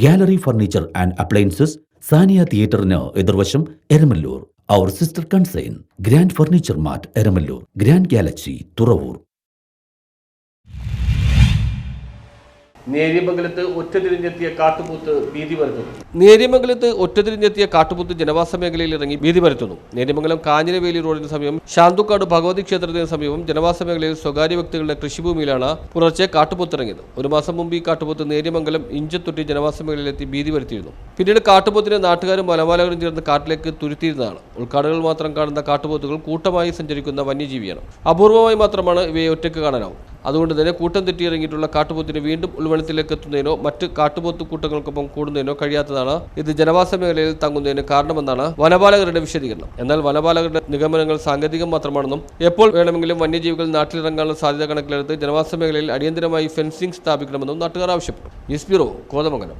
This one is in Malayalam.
Gallery furniture and appliances, Sania തിയേറ്ററിന് എതിർവശം, Eramallur. Our sister concern, grand furniture mart, Eramallur. Grand galaxy, Thuravoor. നേര്യമംഗലത്ത് ഒറ്റതിരിഞ്ഞെത്തിയ കാട്ടുപോത്ത് ജനവാസ മേഖലയിൽ ഇറങ്ങി ഭീതി പരത്തുന്നു. നേര്യമംഗലം കാഞ്ഞിരവേലി റോഡിന് സമീപം ശാന്തുക്കാട് ഭഗവതി ക്ഷേത്രത്തിന് സമീപം ജനവാസ മേഖലയിൽ സ്വകാര്യ വ്യക്തികളുടെ കൃഷിഭൂമിയിലാണ് പുലർച്ചെ കാട്ടുപോത്ത് ഇറങ്ങിയത്. ഒരു മാസം മുമ്പ് ഈ കാട്ടുപോത്ത് നേര്യമംഗലം ഇഞ്ചത്തൊട്ടി ജനവാസ മേഖലയിലെത്തി ഭീതി പരത്തിയിരുന്നു. പിന്നീട് കാട്ടുപോത്തിനെ നാട്ടുകാരും വനപാലകരും ചേർന്ന് കാട്ടിലേക്ക് തുരുത്തിയിരുന്നതാണ്. ഉൾക്കാടുകൾ മാത്രം കാണുന്ന കാട്ടുപോത്തുകൾ കൂട്ടമായി സഞ്ചരിക്കുന്ന വന്യജീവിയാണ്. അപൂർവമായി മാത്രമാണ് ഇവയെ ഒറ്റയ്ക്ക് കാണാനാവും. അതുകൊണ്ട് തന്നെ കൂട്ടം തെറ്റിയിറങ്ങിയിട്ടുള്ള കാട്ടുപോത്തിന് വീണ്ടും ഉൾവനത്തിലേക്ക് എത്തുന്നതിനോ മറ്റ് കാട്ടുപോത്ത് കൂട്ടങ്ങൾക്കൊപ്പം കൂടുന്നതിനോ കഴിയാത്തതാണ് ഇത് ജനവാസ മേഖലയിൽ തങ്ങുന്നതിന് കാരണമെന്നാണ് വനപാലകരുടെ വിശദീകരണം. എന്നാൽ വനപാലകരുടെ നിഗമനങ്ങൾ സാങ്കേതികം മാത്രമാണെന്നും എപ്പോൾ വേണമെങ്കിലും വന്യജീവികൾ നാട്ടിലിറങ്ങാനുള്ള സാധ്യത കണക്കിലെടുത്ത് ജനവാസ മേഖലയിൽ അടിയന്തരമായി ഫെൻസിംഗ് സ്ഥാപിക്കണമെന്നും നാട്ടുകാർ ആവശ്യപ്പെട്ടു. News bureau, Kothamangalam.